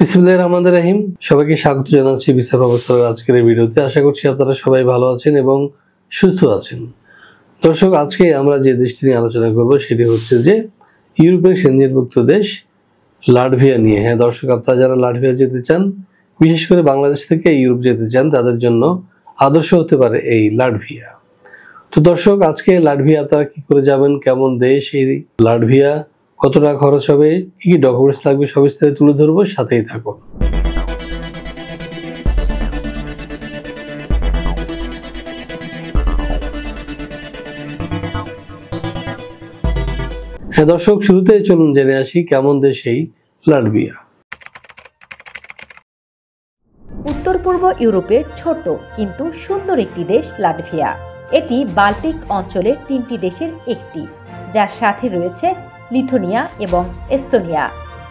বিসমিল্লাহির রহমানির রহিম। সবাইকে স্বাগত জানাচ্ছি ভিসা প্রফেসরের আজকের এই ভিডিওতে। আশা করছি আপনারা সবাই ভালো আছেন এবং সুস্থ আছেন। দর্শক, আজকে আমরা যে দেশটি নিয়ে আলোচনা করব সেটি হচ্ছে যে ইউরোপের সেনজেনভুক্ত দেশ লাটভিয়া নিয়ে। হ্যাঁ দর্শক, আপনারা যারা লাটভিয়া যেতে চান, বিশেষ করে বাংলাদেশ থেকে ইউরোপ যেতে চান, তাদের জন্য আদর্শ হতে পারে এই লাটভিয়া। তো দর্শক, আজকে লাটভিয়া আপনারা কি করে যাবেন, কেমন দেশ এই লাটভিয়া, কত টাকা খরচ হবে, কি কি ডকুমেন্টস লাগবে, সব বিস্তারিত তুলে ধরবো, সাথেই থাকুন। হ্যাঁ দর্শক, শুরুতে চলুন জেনে আসি কেমন দেশ এই লাটভিয়া। উত্তর পূর্ব ইউরোপের ছোট কিন্তু সুন্দর একটি দেশ লাটভিয়া। এটি বাল্টিক অঞ্চলের 3টি দেশের একটি, যার সাথে রয়েছে লিথুনিয়া এবং এস্তোনিয়া,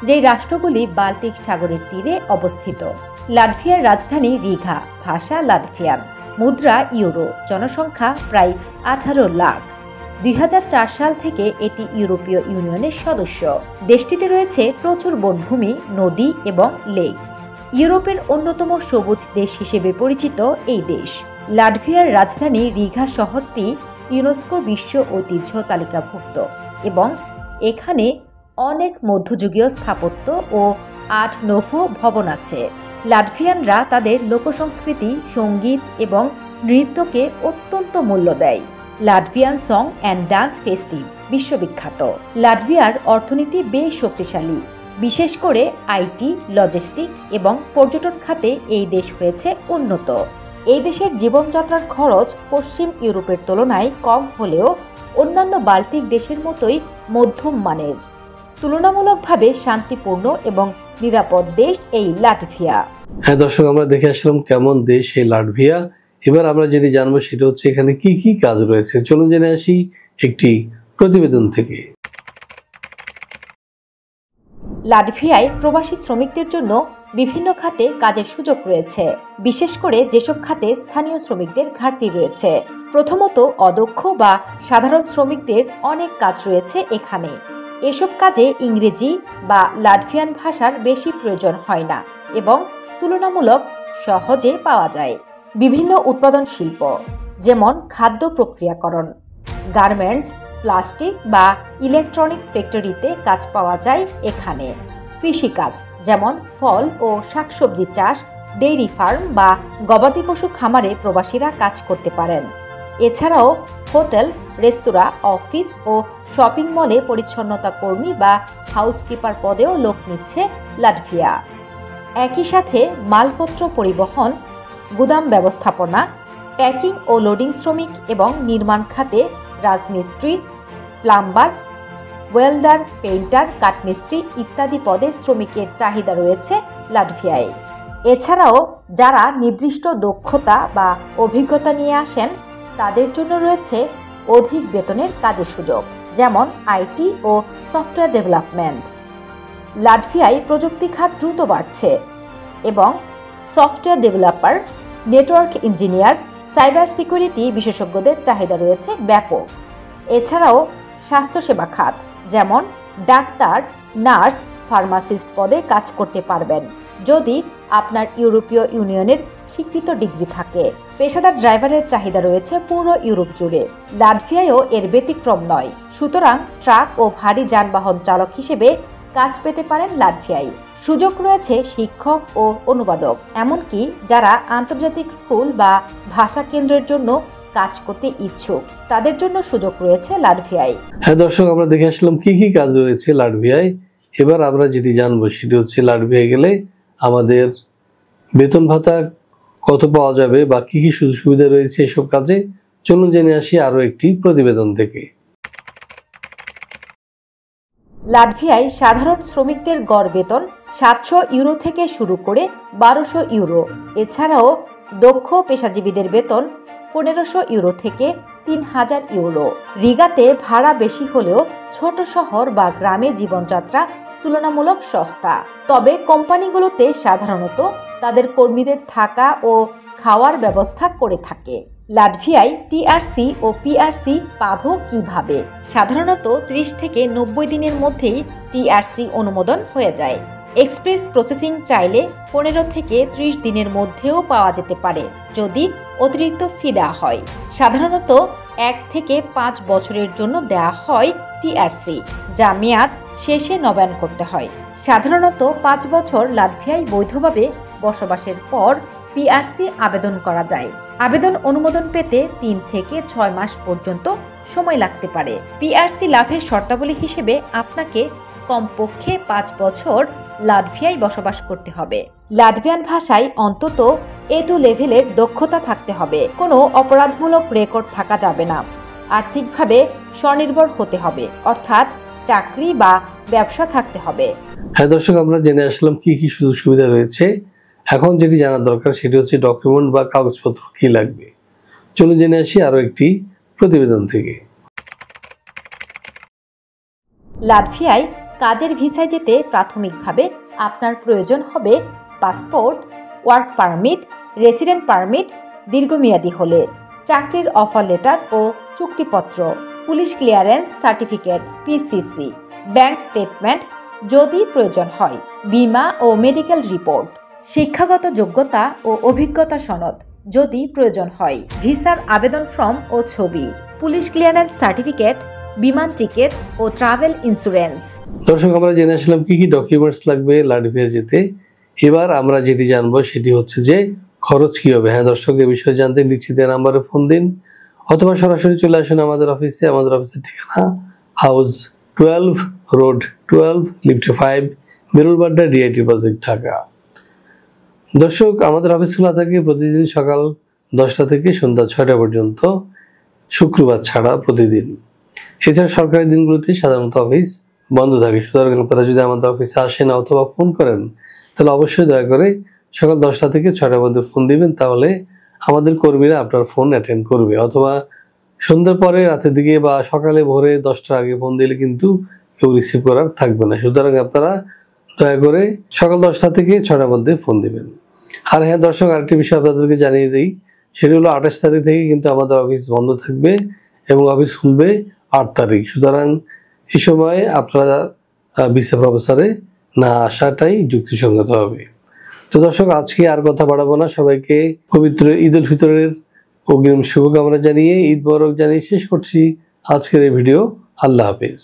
যেই রাষ্ট্রগুলি বাল্টিক সাগরের তীরে অবস্থিত। লাটভিয়ার রাজধানী রিঘা, ভাষা লাটভিয়ান, মুদ্রা ইউরো, জনসংখ্যা প্রায় 18 লাখ। 2004 সাল থেকে এটি ইউরোপীয় ইউনিয়নের সদস্য। দেশটিতে রয়েছে প্রচুর বনভূমি, নদী এবং লেক। ইউরোপের অন্যতম সবুজ দেশ হিসেবে পরিচিত এই দেশ। লাটভিয়ার রাজধানী রিঘা শহরটি ইউনেস্কো বিশ্ব ঐতিহ্য তালিকাভুক্ত এবং এখানে অনেক মধ্যযুগীয় স্থাপত্য ও আর্ট নোভো ভবন আছে। লাটভিয়ানরা তাদের লোকসংস্কৃতি, সঙ্গীত এবং নৃত্যকে অত্যন্ত মূল্য দেয়। Latvian song and dance festive বিশ্ববিখ্যাত। লাটভিয়ার অর্থনীতি বেশ শক্তিশালী, বিশেষ করে আইটি, লজিস্টিক এবং পর্যটন খাতে এই দেশ হয়েছে উন্নত। এই দেশের জীবনযাত্রার খরচ পশ্চিম ইউরোপের তুলনায় কম হলেও অন্যান্য বাল্টিক দেশের মতোই মধ্যম মানের। তুলনামূলকভাবে শান্তিপূর্ণ এবং নিরাপদ দেশ এই লাটভিয়া। হ্যাঁ দর্শক, আমরা দেখে আসলাম কেমন দেশ এই লাটভিয়া। এবার আমরা যেটি জানবো সেটা হচ্ছে এখানে কি কি কাজ রয়েছে। চলুন জেনে আসি একটি প্রতিবেদন থেকে। লাটভিয়ায় প্রবাসী শ্রমিকদের জন্য বিভিন্ন খাতে কাজের সুযোগ রয়েছে, বিশেষ করে যেসব খাতে স্থানীয় শ্রমিকদের ঘাটতি রয়েছে। প্রথমত, অদক্ষ বা সাধারণ শ্রমিকদের অনেক কাজ রয়েছে এখানে। এসব কাজে ইংরেজি বা লাটভিয়ান ভাষার বেশি প্রয়োজন হয় না এবং তুলনামূলক সহজে পাওয়া যায়। বিভিন্ন উৎপাদন শিল্প, যেমন খাদ্য প্রক্রিয়াকরণ, গার্মেন্টস, প্লাস্টিক বা ইলেকট্রনিক্স ফ্যাক্টরিতে কাজ পাওয়া যায় এখানে। কৃষিকাজ, যেমন ফল ও শাকসবজি চাষ, ডেইরি ফার্ম বা গবাদি পশু খামারে প্রবাসীরা কাজ করতে পারেন। এছাড়াও হোটেল, রেস্তোরাঁ, অফিস ও শপিং মলে পরিচ্ছন্নতা কর্মী বা হাউসকিপার পদেও লোক নিচ্ছে লাটভিয়া। একই সাথে মালপত্র পরিবহন, গুদাম ব্যবস্থাপনা, প্যাকিং ও লোডিং শ্রমিক এবং নির্মাণ খাতে রাজমিস্ত্রি, প্লাম্বার, ওয়েল্ডার, পেইন্টার, কাঠমিস্ত্রি ইত্যাদি পদে শ্রমিকের চাহিদা রয়েছে লাটভিয়ায়। এছাড়াও যারা নির্দিষ্ট দক্ষতা বা অভিজ্ঞতা নিয়ে আসেন তাদের জন্য রয়েছে অধিক বেতনের কাজের সুযোগ, যেমন আইটি ও সফটওয়্যার ডেভেলপমেন্ট। লাটভিয়ায় প্রযুক্তি খাত দ্রুত বাড়ছে এবং software developer, network engineer, cyber security বিশেষজ্ঞদের চাহিদা রয়েছে ব্যাপক। এছাড়াও স্বাস্থ্যসেবা খাত, যেমন ডাক্তার, নার্স, ফার্মাসিস্ট পদে কাজ করতে পারবেন যদি আপনার ইউরোপীয় ইউনিয়নের স্বীকৃত ডিগ্রি থাকে। পেশাদার ড্রাইভারের চাহিদা রয়েছে পুরো ইউরোপ জুড়ে। লাটভিয়ায়ও এর ব্যতিক্রম নয়। সুতরাং ট্রাক ও ভারী যানবাহন চালক হিসেবে কাজ পেতে পারেন লাটভিয়ায়। সুযোগ রয়েছে শিক্ষক ও অনুবাদক, এমনকি যারা আন্তর্জাতিক স্কুল বা ভাষা কেন্দ্রের জন্য কাজ করতে ইচ্ছুক তাদের জন্য সুযোগ রয়েছে লাটভিয়ায়। হ্যাঁ দর্শক, আমরা দেখে আসলাম কি কি কাজ রয়েছে লাটভিয়ায়। এবার আমরা যেটি জানবো সেটি হচ্ছে লাটভিয়ায় গেলে আমাদের বেতন ভাতা কত পাওয়া যাবে বা কি কি সুযোগ সুবিধা রয়েছে এসব কাজে। চলুন জেনে আসি আরো একটি প্রতিবেদন থেকে। লাটভিয়ায় সাধারণ শ্রমিকদের গড় বেতন 700 ইউরো থেকে শুরু করে 1200 ইউরো। এছাড়াও দক্ষ পেশাজীবীদের বেতন 1500 ইউরো থেকে 3000 ইউরো। রিগাতে ভাড়া বেশি হলেও ছোট শহর বা গ্রামে জীবনযাত্রা তুলনামূলক সস্তা। তবে কোম্পানিগুলোতে সাধারণত তাদের কর্মীদের থাকা ও খাওয়ার ব্যবস্থা করে থাকে। লাটভিয়ায় টিআরসি ও পিআরসি পাবো কিভাবে? সাধারণত 30 থেকে 90 দিনের মধ্যেই টিআরসি অনুমোদন হয়ে যায়। এক্সপ্রেস প্রসেসিং চাইলে 15 থেকে 30 দিনের মধ্যেও পাওয়া যেতে পারে যদি অতিরিক্ত ফি দেওয়া হয়। সাধারণত 1 থেকে 5 বছরের জন্য দেওয়া হয় টিআরসি, যা মেয়াদ শেষে নবায়ন করতে হয়। সাধারণত 5 বছর লাটভিয়ায় বৈধভাবে বসবাসের পর পিআরসি আবেদন করা যায়। আবেদন অনুমোদন পেতে 3 থেকে 6 মাস পর্যন্ত সময় লাগতে পারে। পিআরসি লাভের শর্তাবলী হিসেবে আপনাকে কমপক্ষে 5 বছর লাটভিয়ায় বসবাস করতে হবে। লাটভিয়ান ভাষায় অন্তত A2 লেভেলের দক্ষতা থাকতে হবে। কোনো অপরাধমূলক রেকর্ড থাকা যাবে না। আর্থিকভাবে স্বনির্ভর হতে হবে, অর্থাৎ চাকরি বা ব্যবসা থাকতে হবে। হ্যাঁ দর্শক, আমরা জেনে আসলাম কি কি সুযোগ সুবিধা রয়েছে। এখন যেটি জানার দরকার সেটি হচ্ছে ডকুমেন্ট বা কাগজপত্র কি লাগবে। চলুন জেনে আসি আরো একটি প্রতিবেদন থেকে। লাটভিয়ায় কাজের ভিসায় যেতে প্রাথমিকভাবে আপনার প্রয়োজন হবে passport, work permit, resident permit দীর্ঘমেয়াদী হলে, চাকরির অফার লেটার ও চুক্তিপত্র, police clearance certificate PCC, bank statement যদি প্রয়োজন হয়, বীমা ও মেডিকেল রিপোর্ট, শিক্ষাগত যোগ্যতা ও অভিজ্ঞতা সনদ যদি প্রয়োজন হয়, ভিসার আবেদন ফর্ম ও ছবি, পুলিশ ক্লিয়ারেন্স সার্টিফিকেট, বিমান টিকিট ও ট্রাভেল ইন্স্যুরেন্স। দর্শক, আমরা জেনে আসলাম কি কি ডকুমেন্টস লাগবে লাটভিয়া যেতে। এবার আমরা যেটি জানবো সেটি হচ্ছে যে খরচ কি হবে। হ্যাঁ দর্শক, এই বিষয়ে জানতে নিচে দেওয়া নাম্বারে ফোন দিন অথবা সরাসরি চলে আসুন আমাদের অফিসে। আমাদের অফিসের ঠিকানা house 12 road 12 lift 5 Merul Badda DIT project, Dhaka. দর্শক, আমাদের অফিস খোলা থাকে প্রতিদিন সকাল 10টা থেকে সন্ধ্যা 6টা পর্যন্ত, শুক্রবার ছাড়া প্রতিদিন। এছাড়া সরকারি দিনগুলোতে সাধারণত অফিস বন্ধ থাকে। সুতরাং আপনারা যদি আমাদের অফিসে আসেন অথবা ফোন করেন তাহলে অবশ্যই দয়া করে সকাল 10টা থেকে 6টার মধ্যে ফোন দিবেন, তাহলে আমাদের কর্মীরা আপনার ফোন অ্যাটেন্ড করবে। অথবা সন্ধ্যার পরে, রাতের দিকে বা সকালে ভোরে 10টার আগে ফোন দিলে কিন্তু কেউ রিসিভ করার থাকবে না। সুতরাং আপনারা দয়া করে সকাল 10টা থেকে 6টার মধ্যে ফোন দিবেন। আর হ্যাঁ দর্শক, আরেকটি বিষয় আপনাদেরকে জানিয়ে দিই, সেটি হলো 28 তারিখ থেকে কিন্তু আমাদের অফিস বন্ধ থাকবে এবং অফিস খুলবে 8 তারিখ। সুতরাং এই সময় আপনারা ভিসা প্রফেসরে না আসাটাই যুক্তিসঙ্গত হবে। তো দর্শক, আজকে আর কথা বাড়াবো না। সবাইকে পবিত্র ঈদ উল ফিতরের অগ্রিম শুভকামনা জানিয়ে, ঈদ মোবারক জানিয়ে শেষ করছি আজকের এই ভিডিও। আল্লাহ হাফেজ।